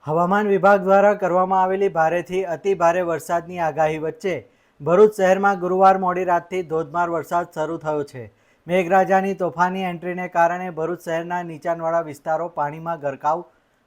હવામાન વિભાગ દ્વારા કરવામાં આવેલી ભારેથી અતિ ભારે વરસાદની આગાહી વચ્ચે ભરૂચ શહેરમાં ગુરુવાર મોડી રાતથી ધોધમાર વરસાદ શરૂ થયો છે. મેઘરાજાની તોફાની એન્ટ્રીને કારણે ભરૂચ શહેરના નીચાણવાળા વિસ્તારો પાણીમાં ગરકાવ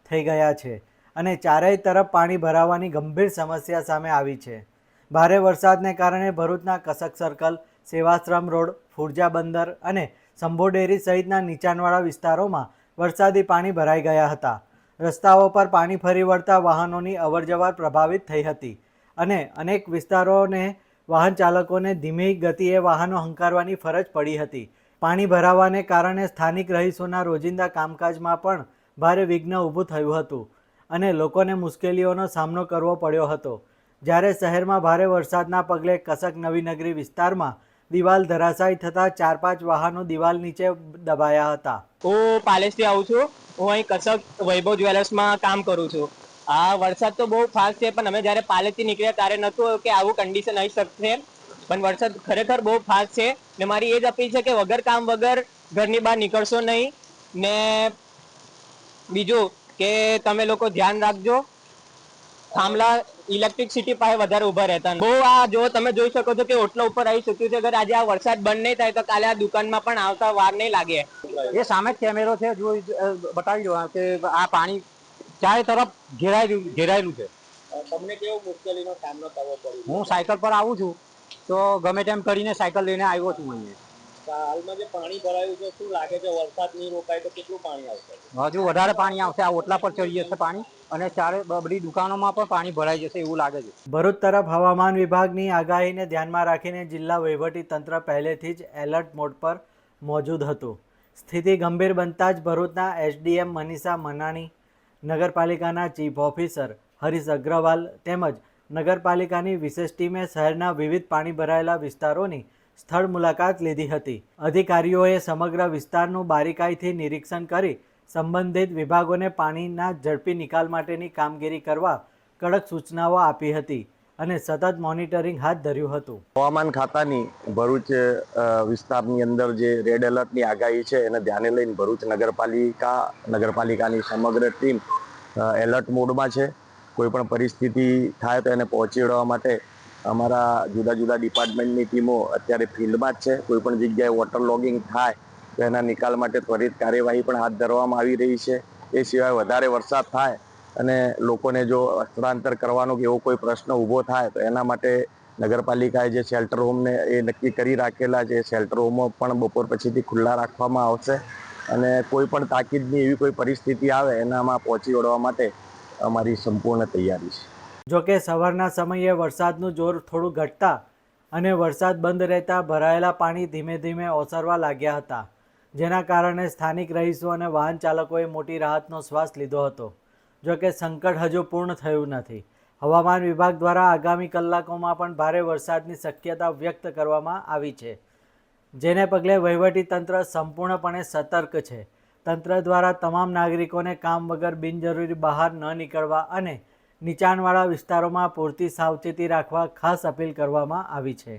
થઈ ગયા છે અને ચારેય તરફ પાણી ભરાવાની ગંભીર સમસ્યા સામે આવી છે. ભારે વરસાદને કારણે ભરૂચના કસક સર્કલ, સેવાશ્રમ રોડ, ફુરજા બંદર અને સંભોડેરી સહિતના નીચાણવાળા વિસ્તારોમાં વરસાદી પાણી ભરાઈ ગયા હતા. રસ્તાઓ પર પાણી ફરી વળતા વાહનોની અવરજવર પ્રભાવિત થઈ હતી અને અનેક વિસ્તારોને વાહન ચાલકોને ધીમી ગતિએ વાહનો હંકારવાની ફરજ પડી હતી. પાણી ભરાવાને કારણે સ્થાનિક રહીશોના રોજિંદા કામકાજમાં પણ ભારે વિઘ્ન ઊભું થયું હતું અને લોકોને મુશ્કેલીઓનો સામનો કરવો પડ્યો હતો. જ્યારે શહેરમાં ભારે વરસાદના પગલે કસક નવીનગરી વિસ્તારમાં દિવાલ ધરાશાયી થતાં 4-5 વાહનો દિવાલ નીચે દબાયા હતા. હું પાલેસથી આવું છું. હું અહીં કસક વૈભવ જ્વેલર્સમાં કામ કરું છું. આ વરસાદ તો બહુ ફાસ્ટ છે, પણ અમે જ્યારે પાલેસથી નીકળ્યા ત્યારે નહોતું કે આવું કન્ડિશન આવી શકશે. પણ વરસાદ ખરેખર બહુ ફાસ્ટ છે ને મારી એ જ અપીલ છે કે વગર કામ વગર ઘરની બહાર નીકળશો નહીં. ને બીજું કે તમે લોકો ધ્યાન રાખજો, થાંભલા ઇલેક્ટ્રિસિટી પાસે વધારે ઉભા રહેતા. બહુ આ જો તમે જોઈ શકો છો કે ઓટલા ઉપર આવી ચૂક્યું છે. અગર આજે આ વરસાદ બંધ નહીં થાય તો કાલે આ દુકાનમાં પણ આવતા વાર નહીં લાગે. એ સામે જ કેમેરો છે, જો બતાવી દો કે આ પાણી ચારે તરફ ઘેરાયેલું છે. તમને કેવો મુશ્કેલીનો સામનો કરવો પડ્યો? હું સાયકલ પર આવું છું તો ગમે તેમ કરીને સાયકલ લઈને આવ્યો છું અહીંયા. હાલમાં જે પાણી ભરાયું છે, શું લાગે છે વરસાદ નહીં રોકાય તો કેટલું પાણી આવશે? હજુ વધારે પાણી આવશે. આ ઓટલા પર ચડી જશે પાણી અને ચારે બધી દુકાનોમાં પણ પાણી ભરાઈ જશે એવું લાગે છે. ભરૂચ તરફ હવામાન વિભાગની આગાહીને ધ્યાનમાં રાખીને જિલ્લા વહીવટી તંત્ર પહેલેથી જ એલર્ટ મોડ પર મોજૂદ હતું. સ્થિતિ ગંભીર બનતા જ ભરૂચના એસડીએમ મનીષા મનાણી, નગરપાલિકાના ચીફ ઓફિસર હરીશ અગ્રવાલ તેમજ નગરપાલિકાની વિશેષ ટીમે શહેરના વિવિધ પાણી ભરાયેલા વિસ્તારોની સ્થળ મુલાકાત લીધી હતી. અધિકારીઓએ સમગ્ર વિસ્તારનું બારીકાઈથી નિરીક્ષણ કરી સંબંધિત વિભાગોને પાણીના ઝડપી નિકાલ માટેની કામગીરી કરવા કડક સૂચનાઓ આપી હતી અને સતત મોનિટરિંગ હાથ ધર્યું હતું. હવામાન ખાતાની ભરૂચ વિસ્તારની અંદર જે રેડ એલર્ટની આગાહી છે એને ધ્યાને લઈને ભરૂચ નગરપાલિકાની સમગ્ર ટીમ એલર્ટ મોડમાં છે. કોઈપણ પરિસ્થિતિ થાય તો એને પહોંચી વળવા માટે અમારા જુદા જુદા ડિપાર્ટમેન્ટની ટીમો અત્યારે ફિલ્ડમાં જ છે. કોઈપણ જગ્યાએ વોટર લોગિંગ થાય તો એના નિકાલ માટે ત્વરિત કાર્યવાહી પણ હાથ ધરવામાં આવી રહી છે. એ સિવાય વધારે વરસાદ થાય અને લોકોને જો સ્થળાંતર કરવાનો કે એવો કોઈ પ્રશ્ન ઊભો થાય તો એના માટે નગરપાલિકાએ જે શેલ્ટર હોમને એ નક્કી કરી રાખેલા છે. શેલ્ટર હોમો પણ બપોર પછીથી ખુલ્લા રાખવામાં આવશે અને કોઈ પણ તાકીદની એવી કોઈ પરિસ્થિતિ આવે એનામાં પહોંચી વળવા માટે અમારી સંપૂર્ણ તૈયારી છે. જોકે સવારના સમયે વરસાદનું જોર થોડું ઘટતા અને વરસાદ બંધ રહેતા ભરાયેલા પાણી ધીમે ધીમે ઓસરવા લાગ્યા હતા, જેના કારણે સ્થાનિક રહીશો અને વાહન ચાલકોએ મોટી રાહતનો શ્વાસ લીધો હતો. જોકે સંકટ હજુ પૂર્ણ થયું નથી. હવામાન વિભાગ દ્વારા આગામી કલાકોમાં પણ ભારે વરસાદની શક્યતા વ્યક્ત કરવામાં આવી છે, જેને પગલે વહીવટી તંત્ર સંપૂર્ણપણે સતર્ક છે. તંત્ર દ્વારા તમામ નાગરિકોને કામ વગર બિનજરૂરી બહાર ન નીકળવા અને નીચાણવાળા વિસ્તારોમાં પૂરતી સાવચેતી રાખવા ખાસ અપીલ કરવામાં આવી છે.